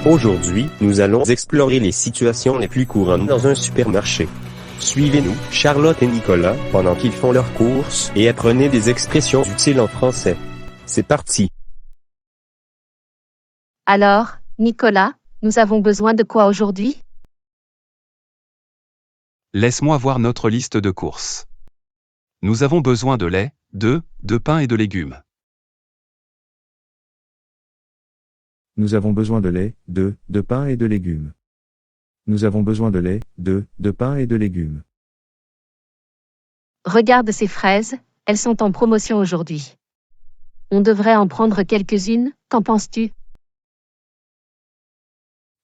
Aujourd'hui, nous allons explorer les situations les plus courantes dans un supermarché. Suivez-nous, Charlotte et Nicolas, pendant qu'ils font leurs courses, et apprenez des expressions utiles en français. C'est parti! Alors, Nicolas, nous avons besoin de quoi aujourd'hui? Laisse-moi voir notre liste de courses. Nous avons besoin de lait, de pain et de légumes. Nous avons besoin de lait, de pain et de légumes. Nous avons besoin de lait, de pain et de légumes. Regarde ces fraises, elles sont en promotion aujourd'hui. On devrait en prendre quelques-unes, qu'en penses-tu?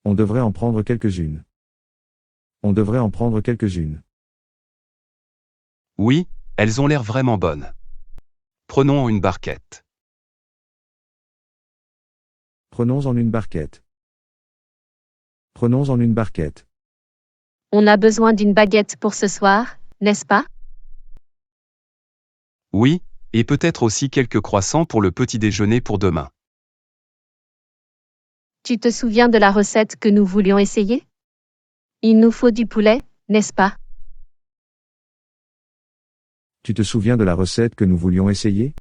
On devrait en prendre quelques-unes. On devrait en prendre quelques-unes. Oui, elles ont l'air vraiment bonnes. Prenons une barquette. Prenons-en une barquette. Prenons-en une barquette. On a besoin d'une baguette pour ce soir, n'est-ce pas? Oui, et peut-être aussi quelques croissants pour le petit déjeuner pour demain. Tu te souviens de la recette que nous voulions essayer? Il nous faut du poulet, n'est-ce pas? Tu te souviens de la recette que nous voulions essayer?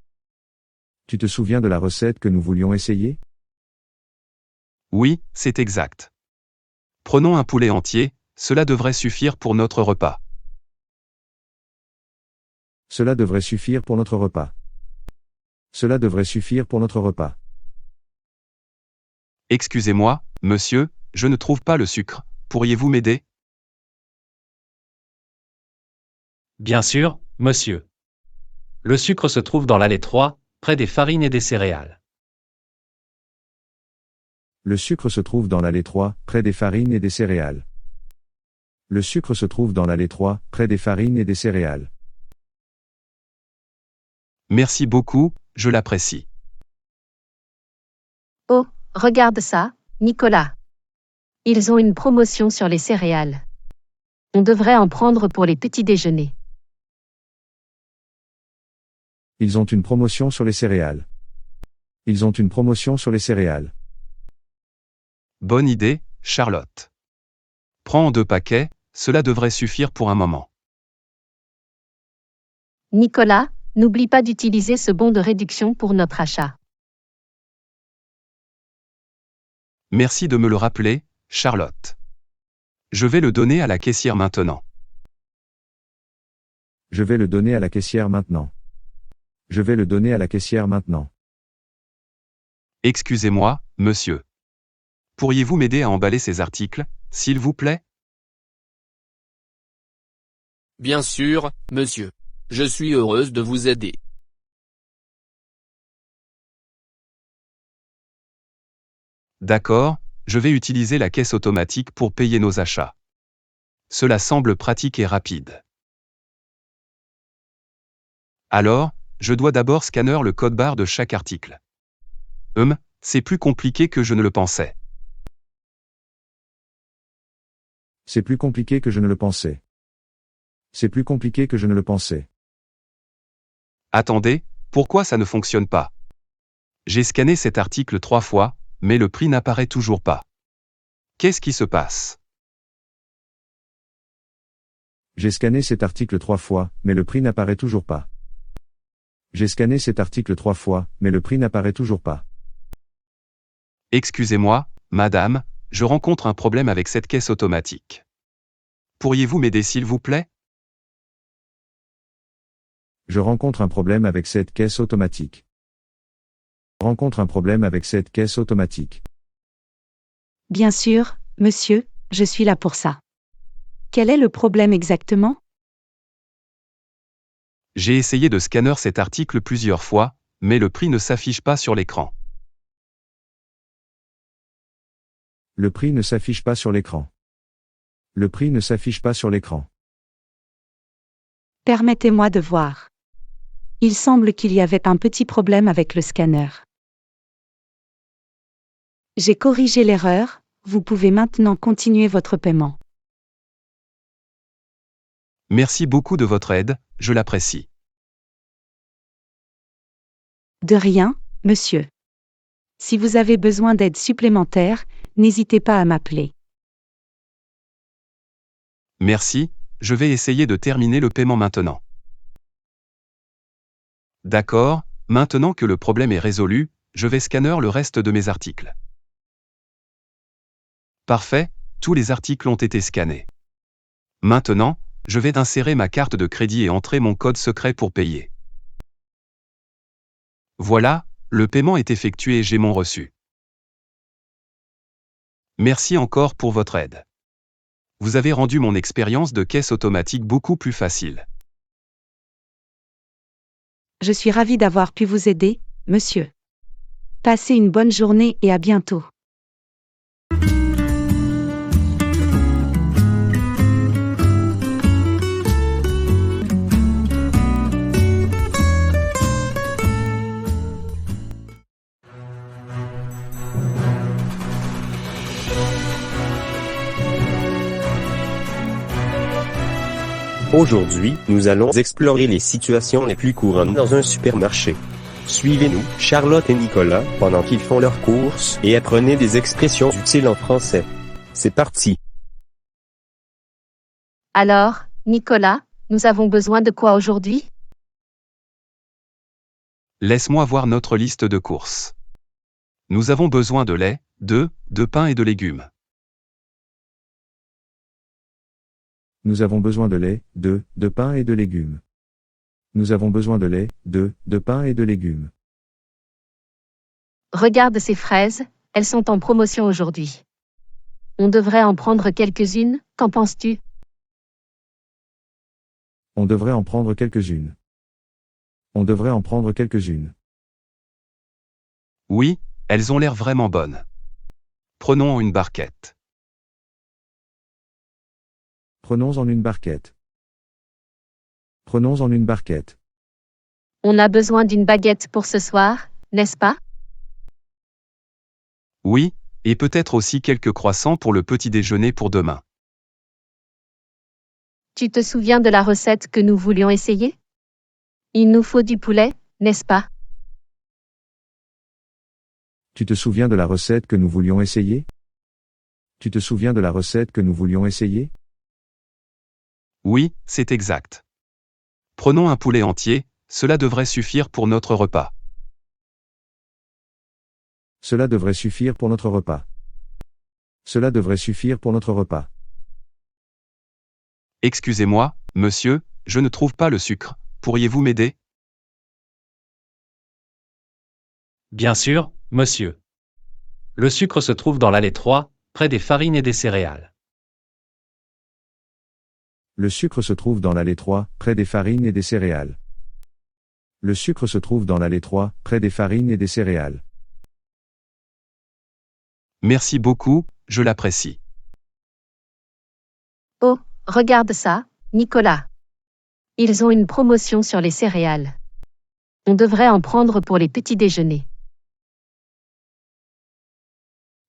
Tu te souviens de la recette que nous voulions essayer? Oui, c'est exact. Prenons un poulet entier, cela devrait suffire pour notre repas. Cela devrait suffire pour notre repas. Cela devrait suffire pour notre repas. Excusez-moi, monsieur, je ne trouve pas le sucre. Pourriez-vous m'aider? Bien sûr, monsieur. Le sucre se trouve dans l'allée 3, près des farines et des céréales. Le sucre se trouve dans l'allée 3, près des farines et des céréales. Le sucre se trouve dans l'allée 3, près des farines et des céréales. Merci beaucoup, je l'apprécie. Oh, regarde ça, Nicolas. Ils ont une promotion sur les céréales. On devrait en prendre pour les petits déjeuners. Ils ont une promotion sur les céréales. Ils ont une promotion sur les céréales. Bonne idée, Charlotte. Prends 2 paquets, cela devrait suffire pour un moment. Nicolas, n'oublie pas d'utiliser ce bon de réduction pour notre achat. Merci de me le rappeler, Charlotte. Je vais le donner à la caissière maintenant. Je vais le donner à la caissière maintenant. Je vais le donner à la caissière maintenant. Excusez-moi, monsieur. Pourriez-vous m'aider à emballer ces articles, s'il vous plaît? Bien sûr, monsieur. Je suis heureuse de vous aider. D'accord, je vais utiliser la caisse automatique pour payer nos achats. Cela semble pratique et rapide. Alors, je dois d'abord scanner le code barre de chaque article. C'est plus compliqué que je ne le pensais. C'est plus compliqué que je ne le pensais. C'est plus compliqué que je ne le pensais. Attendez, pourquoi ça ne fonctionne pas? J'ai scanné cet article 3 fois, mais le prix n'apparaît toujours pas. Qu'est-ce qui se passe? J'ai scanné cet article 3 fois, mais le prix n'apparaît toujours pas. J'ai scanné cet article 3 fois, mais le prix n'apparaît toujours pas. Excusez-moi, madame, je rencontre un problème avec cette caisse automatique. Pourriez-vous m'aider s'il vous plaît? Je rencontre un problème avec cette caisse automatique. Rencontre un problème avec cette caisse automatique. Bien sûr, monsieur, je suis là pour ça. Quel est le problème exactement? J'ai essayé de scanner cet article plusieurs fois, mais le prix ne s'affiche pas sur l'écran. Le prix ne s'affiche pas sur l'écran. Le prix ne s'affiche pas sur l'écran. Permettez-moi de voir. Il semble qu'il y avait un petit problème avec le scanner. J'ai corrigé l'erreur, vous pouvez maintenant continuer votre paiement. Merci beaucoup de votre aide, je l'apprécie. De rien, monsieur. Si vous avez besoin d'aide supplémentaire, N'hésitez pas à m'appeler. Merci, je vais essayer de terminer le paiement maintenant. D'accord, maintenant que le problème est résolu, je vais scanner le reste de mes articles. Parfait, tous les articles ont été scannés. Maintenant, je vais insérer ma carte de crédit et entrer mon code secret pour payer. Voilà, le paiement est effectué et j'ai mon reçu. Merci encore pour votre aide. Vous avez rendu mon expérience de caisse automatique beaucoup plus facile. Je suis ravi d'avoir pu vous aider, monsieur. Passez une bonne journée et à bientôt. Aujourd'hui, nous allons explorer les situations les plus courantes dans un supermarché. Suivez-nous, Charlotte et Nicolas, pendant qu'ils font leurs courses, et apprenez des expressions utiles en français. C'est parti. Alors, Nicolas, nous avons besoin de quoi aujourd'hui? Laisse-moi voir notre liste de courses. Nous avons besoin de lait, de pain et de légumes. Nous avons besoin de lait, de pain et de légumes. Nous avons besoin de lait, de pain et de légumes. Regarde ces fraises, elles sont en promotion aujourd'hui. On devrait en prendre quelques-unes, qu'en penses-tu? On devrait en prendre quelques-unes. On devrait en prendre quelques-unes. Oui, elles ont l'air vraiment bonnes. Prenons une barquette. Prenons en une barquette. Prenons en une barquette. On a besoin d'une baguette pour ce soir, n'est-ce pas? Oui, et peut-être aussi quelques croissants pour le petit déjeuner pour demain. Tu te souviens de la recette que nous voulions essayer? Il nous faut du poulet, n'est-ce pas? Tu te souviens de la recette que nous voulions essayer? Tu te souviens de la recette que nous voulions essayer? Oui, c'est exact. Prenons un poulet entier, cela devrait suffire pour notre repas. Cela devrait suffire pour notre repas. Cela devrait suffire pour notre repas. Excusez-moi, monsieur, je ne trouve pas le sucre. Pourriez-vous m'aider? Bien sûr, monsieur. Le sucre se trouve dans l'allée 3, près des farines et des céréales. Le sucre se trouve dans l'allée 3, près des farines et des céréales. Le sucre se trouve dans l'allée 3, près des farines et des céréales. Merci beaucoup, je l'apprécie. Oh, regarde ça, Nicolas. Ils ont une promotion sur les céréales. On devrait en prendre pour les petits déjeuners.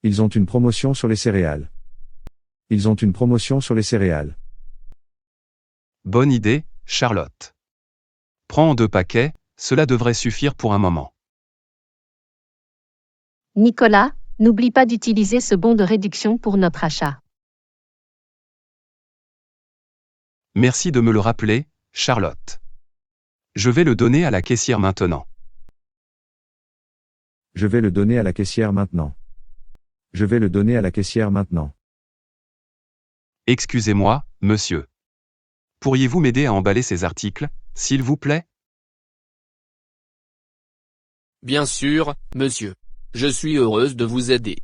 Ils ont une promotion sur les céréales. Ils ont une promotion sur les céréales. Bonne idée, Charlotte. Prends 2 paquets, cela devrait suffire pour un moment. Nicolas, n'oublie pas d'utiliser ce bon de réduction pour notre achat. Merci de me le rappeler, Charlotte. Je vais le donner à la caissière maintenant. Je vais le donner à la caissière maintenant. Je vais le donner à la caissière maintenant. Excusez-moi, monsieur. Pourriez-vous m'aider à emballer ces articles, s'il vous plaît? Bien sûr, monsieur. Je suis heureuse de vous aider.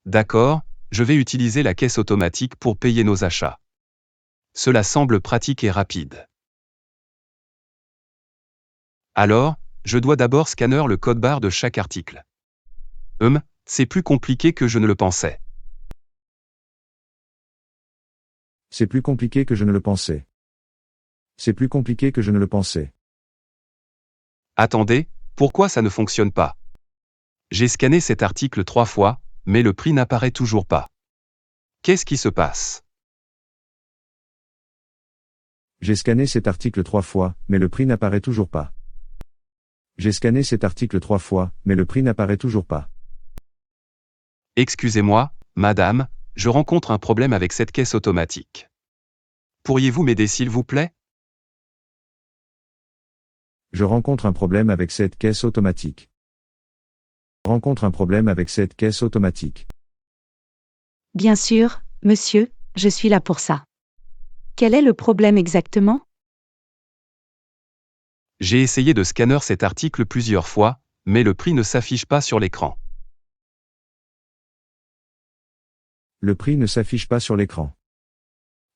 D'accord, je vais utiliser la caisse automatique pour payer nos achats. Cela semble pratique et rapide. Alors, je dois d'abord scanner le code barre de chaque article. C'est plus compliqué que je ne le pensais. C'est plus compliqué que je ne le pensais. C'est plus compliqué que je ne le pensais. Attendez, pourquoi ça ne fonctionne pas? J'ai scanné cet article 3 fois, mais le prix n'apparaît toujours pas. Qu'est-ce qui se passe? J'ai scanné cet article 3 fois, mais le prix n'apparaît toujours pas. J'ai scanné cet article 3 fois, mais le prix n'apparaît toujours pas. Excusez-moi, madame, je rencontre un problème avec cette caisse automatique. Pourriez-vous m'aider s'il vous plaît? Je rencontre un problème avec cette caisse automatique. Rencontre un problème avec cette caisse automatique. Bien sûr, monsieur, je suis là pour ça. Quel est le problème exactement? J'ai essayé de scanner cet article plusieurs fois, mais le prix ne s'affiche pas sur l'écran. Le prix ne s'affiche pas sur l'écran.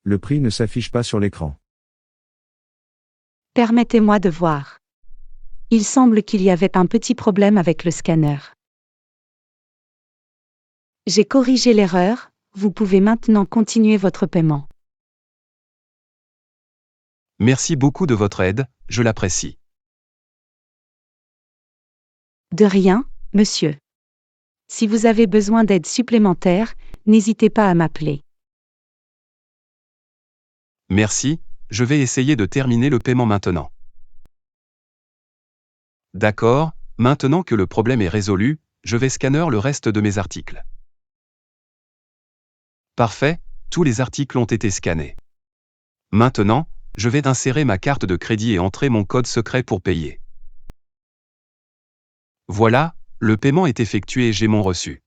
Le prix ne s'affiche pas sur l'écran. Permettez-moi de voir. Il semble qu'il y avait un petit problème avec le scanner. J'ai corrigé l'erreur, vous pouvez maintenant continuer votre paiement. Merci beaucoup de votre aide, je l'apprécie. De rien, monsieur. Si vous avez besoin d'aide supplémentaire, n'hésitez pas à m'appeler. Merci, je vais essayer de terminer le paiement maintenant. D'accord, maintenant que le problème est résolu, je vais scanner le reste de mes articles. Parfait, tous les articles ont été scannés. Maintenant, je vais insérer ma carte de crédit et entrer mon code secret pour payer. Voilà, le paiement est effectué et j'ai mon reçu.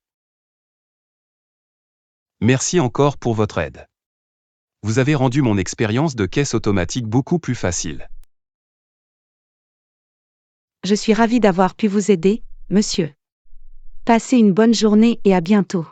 Merci encore pour votre aide. Vous avez rendu mon expérience de caisse automatique beaucoup plus facile. Je suis ravi d'avoir pu vous aider, monsieur. Passez une bonne journée et à bientôt.